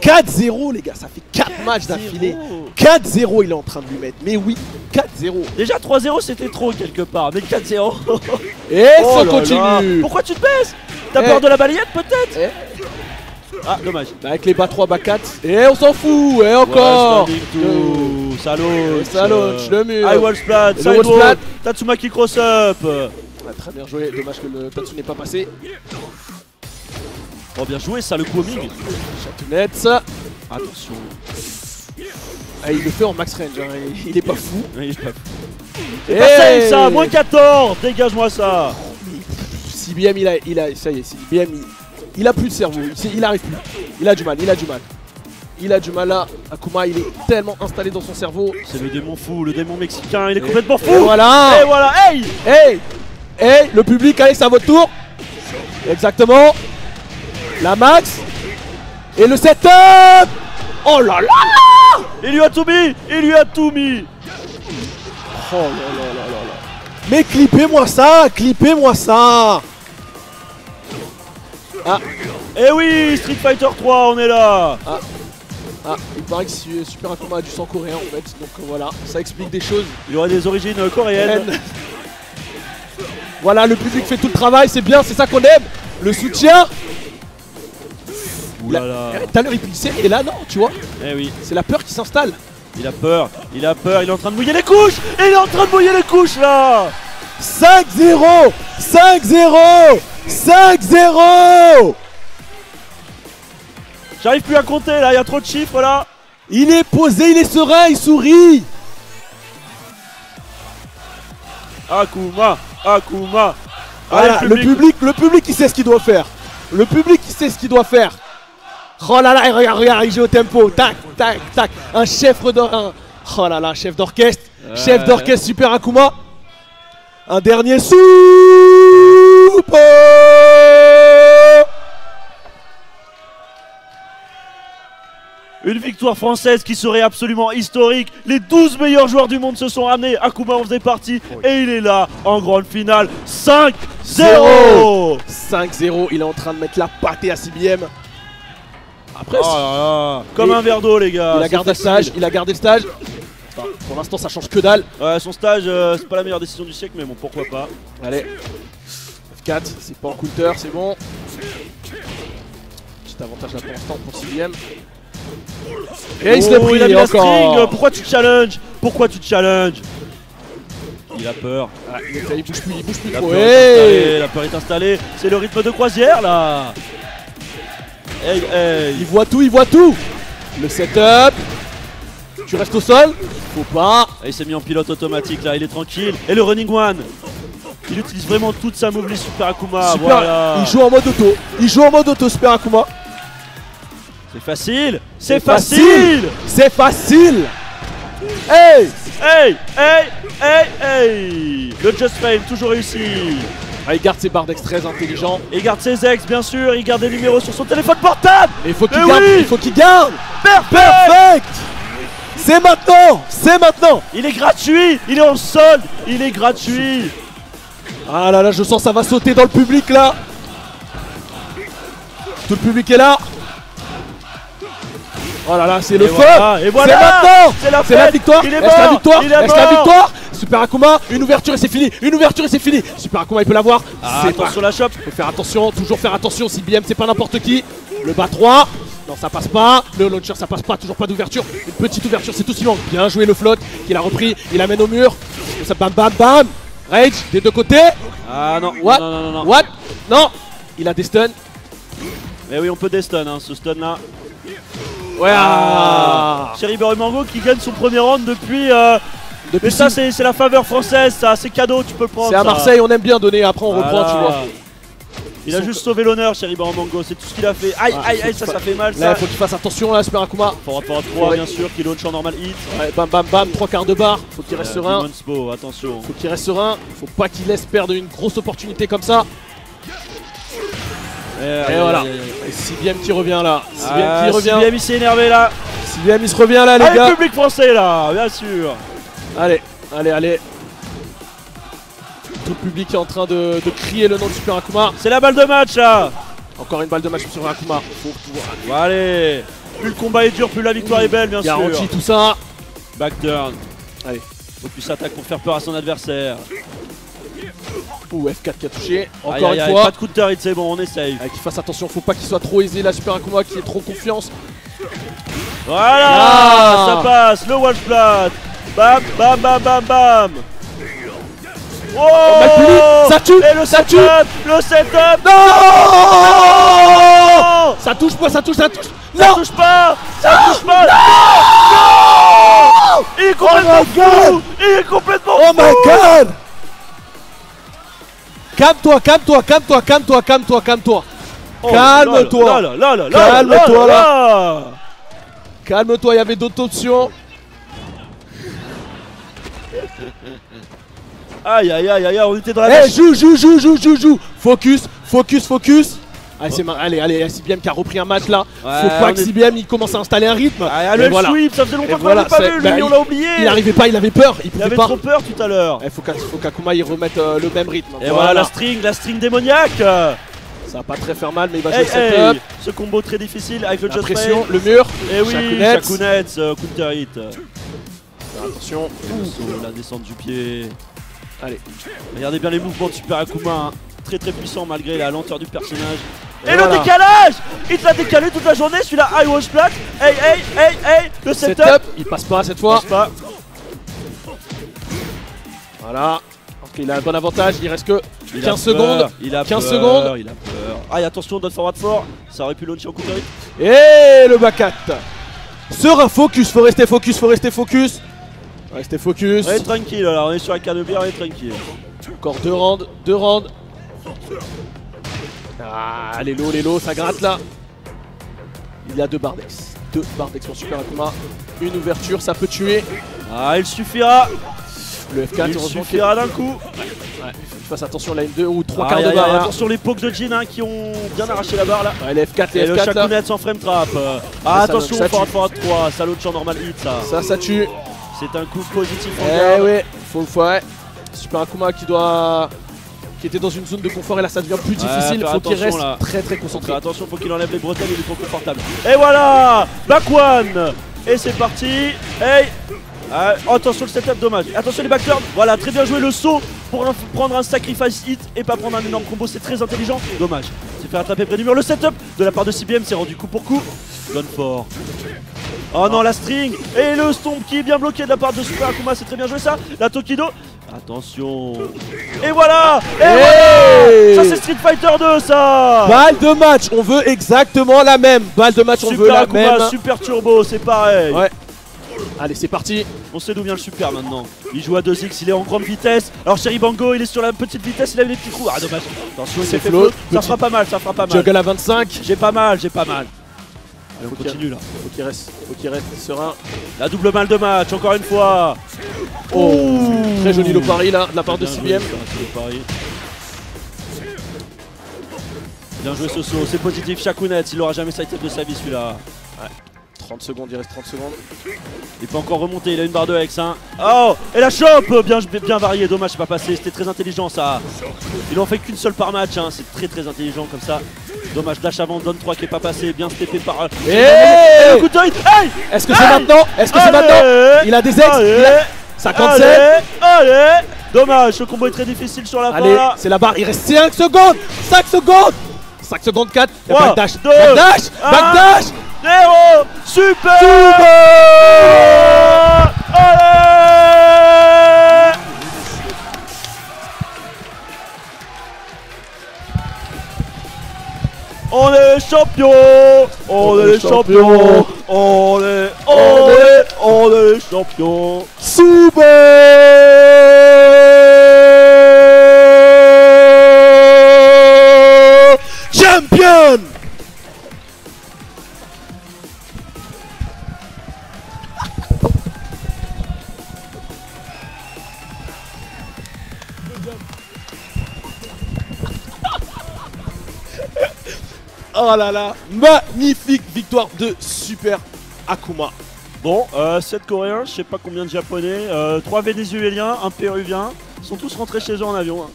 4-0 les gars, ça fait 4 matchs d'affilée. 4-0 il est en train de lui mettre. Mais oui, 4-0. Déjà 3-0 c'était trop quelque part, mais 4-0. Et ça continue. Pourquoi tu te baisses? T'as peur de la balayette peut-être? Ah dommage. Bah, avec les bas 3, bas 4. Et on s'en fout. Et encore. Salaud, le mur. High wall splat, side wall, Tatsumaki cross up. Très bien joué, dommage que le Tatsu n'est pas passé. Oh bien joué ça le coup au mig. Chatounette. Attention. Ah, il le fait en max range, hein. Il est pas fou. Il est pas fou. C'est pas safe ça, moins 14. Dégage-moi ça. CBM ça y est, CBM il a plus de cerveau, il arrive plus. Il a du mal là. Akuma il est tellement installé dans son cerveau. C'est le démon fou, le démon mexicain, il est complètement fou. Et voilà. Hey, le public, allez, c'est à votre tour. Exactement. La max. Et le setup. Oh là là. Il lui a tout mis. Oh là. Mais clippez-moi ça. Ah. Eh oui, Street Fighter 3, on est là. Il paraît que Super Akuma a du sang coréen en fait, donc voilà, ça explique des choses. Il aurait des origines coréennes. Voilà, le public fait tout le travail, c'est bien, c'est ça qu'on aime. Le soutien. Tout à l'heure il glissait et là non, tu vois. Eh oui. C'est la peur qui s'installe. Il a peur, il est en train de mouiller les couches. Là. 5-0. J'arrive plus à compter là, il y a trop de chiffres là. Il est posé, il est serein, il sourit. Akuma. Voilà, allez, le public il sait ce qu'il doit faire. Oh là là, regarde, il joue au tempo. Tac. Un chef d'orchestre. Oh là là, chef d'orchestre. Chef d'orchestre Super Akuma. Un dernier Super. Une victoire française qui serait absolument historique. Les 12 meilleurs joueurs du monde se sont ramenés. Akuma en faisait partie et il est là en grande finale. 5-0. 5-0, il est en train de mettre la pâtée à CBM. Après, comme un verre d'eau les gars. Il a gardé le stage. Enfin, pour l'instant ça change que dalle. Ouais, son stage c'est pas la meilleure décision du siècle mais bon pourquoi pas. Allez. F4, c'est pas en counter, c'est bon. Petit avantage là pour l'instant pour CBM. Et il se l'a pris, il a mis la encore. string. Pourquoi tu challenges? Il a peur. Il bouge plus trop. La peur est installée. C'est le rythme de croisière là. Il voit tout. Le setup. Tu restes au sol. Faut pas. Il s'est mis en pilote automatique là, il est tranquille. Et le running one. Il utilise vraiment toute sa move list Super Akuma. Voilà. Il joue en mode auto Super Akuma. C'est facile. Hey. Le Just Fame toujours réussi. Il garde ses barres d'ex très intelligent. Il garde ses ex bien sûr, il garde des numéros sur son téléphone portable. Il faut qu'il garde. Perfect. C'est maintenant. C'est maintenant. Il est gratuit. Il est en solde. Il est gratuit. Ah là là, je sens ça va sauter dans le public là. Tout le public est là. Oh là là, c'est le feu. Voilà, et voilà. C'est maintenant. C'est la victoire. Il est Est-ce la mort. victoire? Il est Est-ce la mort. victoire? Super Akuma, une ouverture et c'est fini. Une ouverture et c'est fini. Super Akuma, il peut l'avoir. Ah, C'est attention la chope. faut faire attention, toujours faire attention. CBM, c'est pas n'importe qui. Le bas 3. Non, ça passe pas. Le launcher, ça passe pas. Toujours pas d'ouverture. Une petite ouverture, c'est tout ce qui manque. Bien joué le float. Il a repris. Il amène au mur. Ça, bam, bam, bam. Rage des deux côtés. Ah non. What? Non, non, non, non. What? Non. Il a des stuns. Mais oui, on peut des stuns, hein, ce stun là. Ouais. Ah. Cherry Mango qui gagne son premier round depuis. Depuis Mais ça, c'est la faveur française, ça. C'est cadeau, tu peux le prendre. c'est à ça. Marseille, on aime bien donner. Après, on reprend, Voilà. tu vois. Il a juste sauvé l'honneur, Cherry Mango. C'est tout ce qu'il a fait. Aïe, aïe, aïe, ça fait mal. Là, Ça. il faut qu'il fasse attention, là, Super Akuma. Par rapport à 3, Ouais. bien sûr, qui launch en normal hit. Ouais, bam, bam, bam. 3 quarts de barre. Faut qu'il reste serein. Demon's Bow, attention. Faut qu'il reste serein. Faut pas qu'il laisse perdre une grosse opportunité comme ça. Et voilà. Et CBM qui revient là. CBM qui revient. CBM, il s'est énervé là. CBM, il se revient là, les Allez, gars. le public français là, bien sûr. Allez, allez, allez. Tout le public est en train de crier le nom de Super Akuma. C'est la balle de match là. Encore une balle de match sur Super Akuma. Faut pouvoir Bon, allez. Plus le combat est dur, plus la victoire est belle, bien sûr. garantir tout ça. Backturn. Allez. Focus attaque pour faire peur à son adversaire. Ouh, F4 qui a touché. Encore Aïe, aïe, une aïe, fois. pas de counter hit, c'est bon, on est safe. Qu'il fasse attention, faut pas qu'il soit trop aisé là, Super Akuma qui ait trop confiance. Voilà, Ah. ça passe, le wall flat. Bam, bam, bam, bam, bam. Oh, mal puni, ça tue, et le ça tue. setup, le setup. Non, Oh, ça touche pas, ça touche, ça touche. ça Non, touche pas, ça touche pas. Non. Il est complètement Oh my God. fou. Il est complètement oh fou. my god. Calme-toi, calme-toi, calme-toi, calme-toi, calme-toi, calme-toi. Oh, Calme-toi. là, là, là, là, Calme-toi, là. Calme-toi, il y avait d'autres options. Aïe, aïe, aïe, aïe, on était dans la Eh, mèche. joue. Focus, focus, focus. Allez, c'est allez, allez, CBM qui a repris un match là. Ouais, Faut pas on que est- CBM il commence à installer un rythme. Ah, Et le voilà. sweep, ça faisait Et longtemps qu'on voilà, l'avait pas c'est- vu, bah, lui, on l'a oublié. Il arrivait pas, il avait peur, il Il pouvait avait pas. trop peur tout à l'heure. Il faut qu'Akuma il remette le même rythme. Et voilà la string démoniaque. Ça va pas très faire mal, mais il va jouer Hey, le hey, setup. ce combo très difficile avec le La Just pression, Pain. le mur. Et oui, Shakunets. Shakunets, counter hit. Attention. Le saut, la descente du pied. Allez. Regardez bien les mouvements de Super Akuma. Hein. Très très puissant malgré la lenteur du personnage. Et Et voilà. le décalage. Il te l'a décalé toute la journée, celui-là high wash flat. Hey, hey, hey, hey. Le setup. Setup, il passe pas cette fois. Passe pas. Voilà. Ok, il a un bon avantage, il reste que Il a 15 secondes. peur, il a 15 peur, secondes. Il a peur. Aïe, attention, donne forward fort. Ça aurait pu launcher en counter hit. Et le back 4. Serein, focus, faut rester focus, faut rester focus. Restez focus. On est tranquille là, on est sur un cas de bière, on est tranquille. Encore 2 rounds, 2 rounds. Ah, les lots, ça gratte là. Il y a 2 barres d'ex. 2 barres d'ex pour Super Akuma. Une ouverture, ça peut tuer. Ah, il suffira. Le F4, Il heureusement qu'il suffira d'un coup. fasse attention, là, une 2 ou 3 Aïe, quarts de aïe, barre. aïe, là. attention les pokes de Jin hein, qui ont bien arraché la barre là. Ouais, les F4, Et les le F4 là. Shakunet sans frame trap. Ah, ça attention, ça forward tue. forward 3, ça launch en normal hit ça. Ça tue. C'est un coup positif en Eh garde. ouais, faut le faire. Super Akuma qui était dans une zone de confort et là ça devient plus difficile. faire Faut qu'il attention, reste là. très Faire concentré. attention, faut qu'il enlève les bretelles, il est trop confortable. Et voilà, back one. Et c'est parti. Hey. Ah, attention le setup, dommage. Attention les backturns. Voilà, très bien joué le saut pour prendre un sacrifice hit et pas prendre un énorme combo. C'est très intelligent. Dommage. C'est fait attraper près du mur. Le setup de la part de CBM s'est rendu coup pour coup. Donne fort. Oh non, la string. Et le stomp qui est bien bloqué de la part de Super Akuma. C'est très bien joué ça. La Tokido. Attention. Et voilà. Et Hey. voilà. Ça c'est Street Fighter 2 ça. Balle de match, on veut exactement la même. Balle de match, on veut Super la Akuma, même. Super Turbo, c'est pareil. Ouais. Allez, c'est parti. On sait d'où vient le super maintenant. Il joue à 2x, il est en grande vitesse. Alors Cherry Bango, il est sur la petite vitesse, il a eu des petits trous. Ah dommage. Attention, il C'est s'est fait float, float. Ça petit- fera pas mal, ça fera pas mal. Juggle à 25. J'ai pas mal, j'ai pas mal. Allez, on Faut continue là. Faut qu'il reste serein. La double balle de match, encore une fois. Oh, Ouh. très joli le pari là, de la part de Bien joué, CBM. ça, c'est le pari. Bien joué ce saut, c'est positif. Shakunet, il aura jamais sighted de sa vie celui-là. 30 secondes, il reste 30 secondes. Il peut encore remonter, il a une barre de Hex hein. Oh, et la chope, bien varié, dommage c'est pas passé, c'était très intelligent ça. Il en fait qu'une seule par match, hein. C'est très intelligent comme ça. Dommage, dash avant, donne 3 qui est pas passé, bien steppé par... Et le coup d'œil. Hey, est-ce que c'est maintenant? Est-ce que c'est maintenant? Il a des ex, il a 57. Allez, dommage, ce combo est très difficile sur la fin. Allez, c'est la barre, il reste 5 secondes. 5 secondes. 5 secondes 4, backdash, 2, backdash, backdash. 0, super. Allez. On est les champions. On est les champions. On est les champions. Super Champion. Oh là là, magnifique victoire de Super Akuma. Bon, 7 coréens, je sais pas combien de japonais, 3 vénézuéliens, un péruvien, ils sont tous rentrés chez eux en avion. Hein.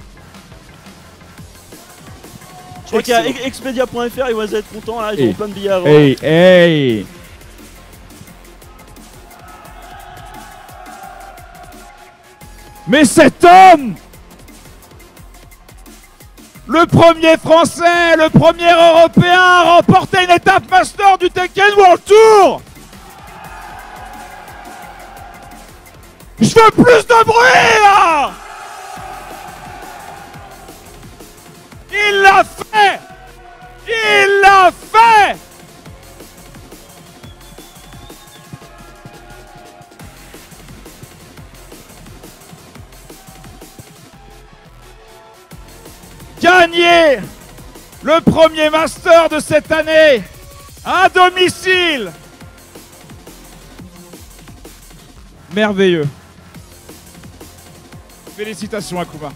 Je crois qu'il y a Expedia.fr, ils vont être contents là, ils ont plein de billets avant. Hey. Mais cet homme, le premier français, le premier européen à remporter une étape master du Tekken World Tour. Je veux plus de bruit là. Il l'a fait. Il l'a fait. Gagner le premier master de cette année à domicile. Merveilleux. Félicitations Akuma.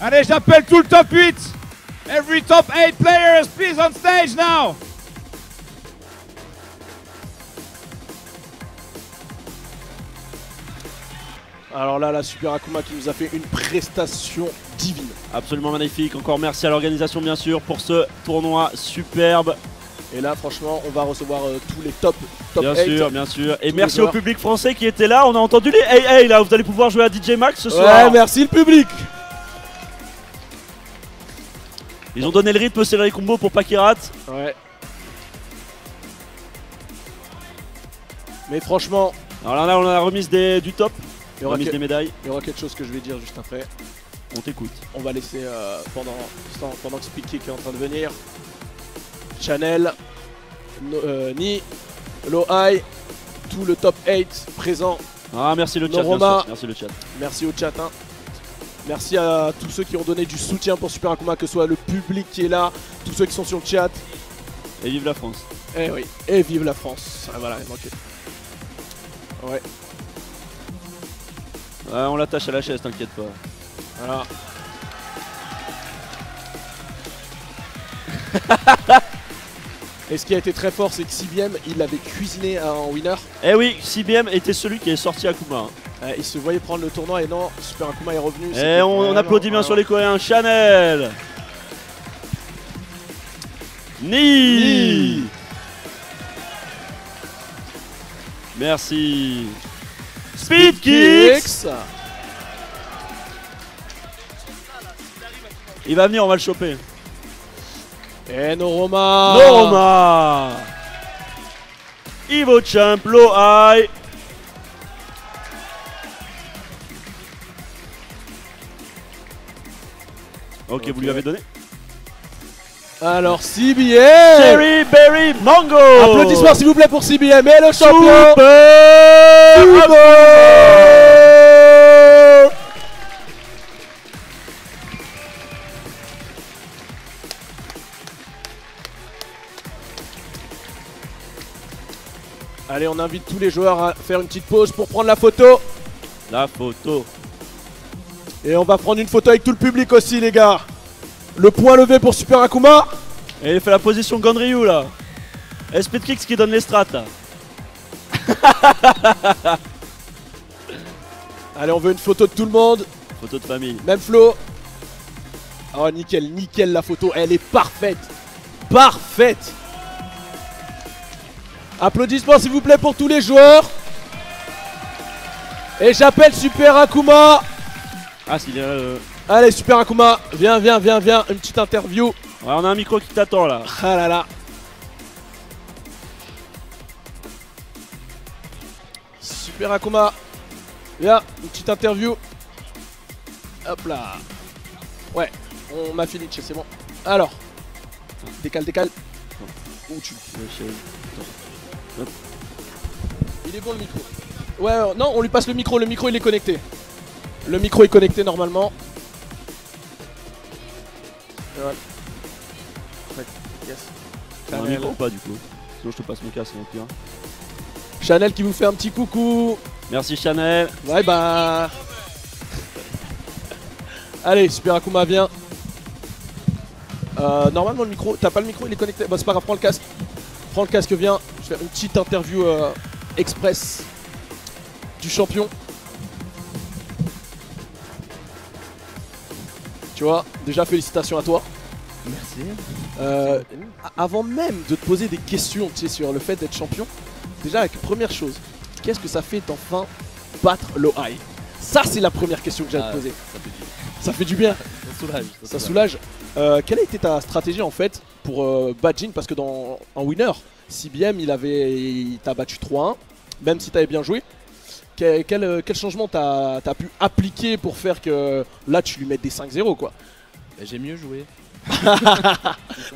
Allez, j'appelle tout le top 8. Every top 8 players, please on stage now. Alors là, la Super Akuma qui nous a fait une prestation divine. Absolument magnifique, encore merci à l'organisation bien sûr pour ce tournoi superbe. Et là, franchement, on va recevoir tous les top bien 8. sûr, bien sûr. Et merci au public français qui était là. On a entendu les hey là, vous allez pouvoir jouer à DJ Max ce soir. Ouais, merci le public. Ils ont donné le rythme serré combo pour pas qu'il rate. Ouais. Mais franchement... Alors là, on a la remise du top, remise des médailles. Il y aura quelque chose que je vais dire juste après. On t'écoute. On va laisser pendant que Speed Kick est en train de venir. Channel, Ni, Lohai, tout le top 8 présent. Ah merci le chat, bien sûr. Merci le chat. Merci au chat. Hein. Merci à tous ceux qui ont donné du soutien pour Super Akuma, que ce soit le public qui est là, tous ceux qui sont sur le chat. Et vive la France. Eh oui, et vive la France. Ah, voilà, il manquait. Ouais. On l'attache à la chaise, t'inquiète pas. Voilà. Et ce qui a été très fort, c'est que CBM, il l'avait cuisiné en winner. Eh oui, CBM était celui qui est sorti Akuma. Il se voyait prendre le tournoi et non, Super Akuma est revenu. Et on applaudit bien sûr les Coréens. Chanel, Ni. Merci. Speed Kicks. Il va venir, on va le choper. Et Noroma. Noroma. Evo Champ, Lohai. Ok, vous lui avez donné. Alors CBM. Cherry Berry Mango. Applaudissements s'il vous plaît pour CBM et le champion. Super. Allez, on invite tous les joueurs à faire une petite pause pour prendre la photo. La photo. Et on va prendre une photo avec tout le public aussi, les gars. Le point levé pour Super Akuma. Et il fait la position Ganryu là. Speedkicks qui donne les strats là. Allez, on veut une photo de tout le monde. Photo de famille. Même Flo. Oh, nickel, nickel la photo. Elle est parfaite. Parfaite. Applaudissements s'il vous plaît pour tous les joueurs. Et j'appelle Super Akuma. Ah, s'il y a. Allez, Super Akuma. Viens, viens, viens, viens. Une petite interview. Ouais, on a un micro qui t'attend là. Ah là là. Super Akuma. Viens, une petite interview. Hop là. Ouais, on m'a fini, c'est bon. Alors. Décale, décale. Où tu... Il est bon le micro. Ouais, non, on lui passe le micro il est connecté. Le micro est connecté normalement. Et voilà. Yes. T'as un micro ou pas du coup? Sinon je te passe mon casque mon pire. Chanel qui vous fait un petit coucou. Merci Chanel. Ouais bah. Allez, Super Akuma, viens. Normalement le micro, t'as pas le micro, il est connecté. Bah c'est pas grave, prends le casque. Prends le casque, viens. Je vais faire une petite interview express du champion. Tu vois, déjà félicitations à toi. Merci. Avant même de te poser des questions, tu sais, sur le fait d'être champion, déjà avec première chose, qu'est-ce que ça fait d'enfin battre l'OI? Ça c'est la première question que j'ai à te poser. Ça fait du bien. Ça soulage. Ça soulage. Quelle a été ta stratégie en fait pour battre Jin? Parce que en winner, CBM il t'a battu 3-1, même si t'avais bien joué. Quel changement t'as pu appliquer pour faire que là tu lui mettes des 5-0 quoi? J'ai mieux joué.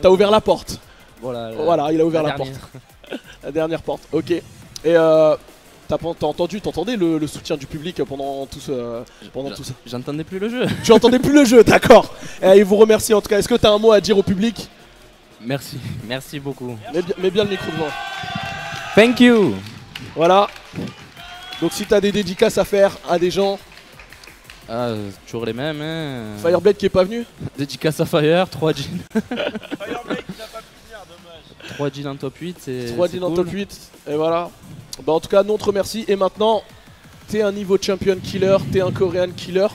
T'as ouvert la porte. Voilà, Il a ouvert la porte. La dernière porte, ok. Et t'entendais le soutien du public pendant tout ça? J'entendais plus le jeu. Tu entendais plus le jeu, d'accord. Et il vous remercie en tout cas. Est-ce que t'as un mot à dire au public? Merci, merci beaucoup. Mets bien le micro devant. Thank you. Voilà. Donc si t'as des dédicaces à faire à des gens. Ah, toujours les mêmes hein. Fireblade qui est pas venu. Dédicace à Fire, 3 jeans. Fireblade qui n'a pas pu venir, dommage. 3 jeans en top 8, c'est 3 jeans en top 8. Et voilà. Bah en tout cas, nous on te remercie. Et maintenant, t'es un niveau champion killer, t'es un Korean killer.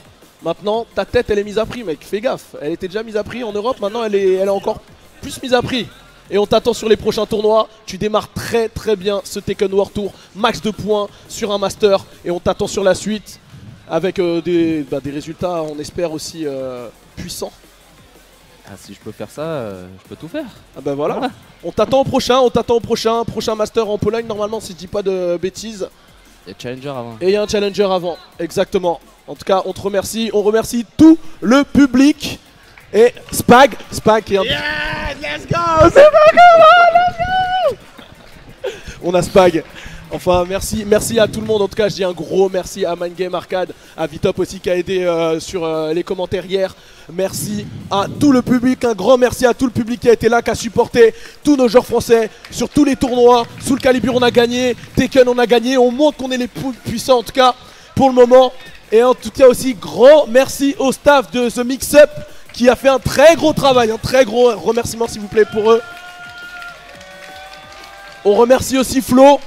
Maintenant, ta tête elle est mise à prix, mec. Fais gaffe. Elle était déjà mise à prix en Europe. Maintenant, elle est encore plus mise à prix. Et on t'attend sur les prochains tournois. Tu démarres très très bien ce Tekken World Tour. Max de points sur un master. Et on t'attend sur la suite. Avec des résultats, on espère aussi puissants. Ah, si je peux faire ça, je peux tout faire. Ah bah voilà. On t'attend au prochain master en Pologne normalement si je dis pas de bêtises. Il y a Challenger avant. Et il y a un Challenger avant, exactement. En tout cas, on te remercie, on remercie tout le public. Et Spag qui est un... Yes, let's go. C'est pas comment, let's go. On a Spag. Enfin, merci à tout le monde. En tout cas, je dis un gros merci à Mind Game Arcade, à Vitop aussi qui a aidé sur les commentaires hier. Merci à tout le public, un grand merci à tout le public qui a été là, qui a supporté tous nos joueurs français sur tous les tournois. Soul Calibur, on a gagné, Tekken, on a gagné. On montre qu'on est les plus puissants en tout cas pour le moment. Et en tout cas aussi, grand merci au staff de The Mix Up qui a fait un très gros travail, un très gros remerciement s'il vous plaît pour eux. On remercie aussi Flo.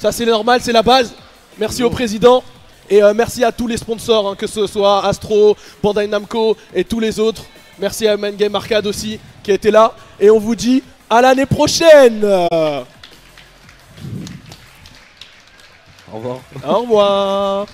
Ça c'est normal, c'est la base. Merci au président et merci à tous les sponsors, hein, que ce soit Astro, Bandai Namco et tous les autres. Merci à Mind Game Arcade aussi qui a été là. Et on vous dit à l'année prochaine. Au revoir. Au revoir.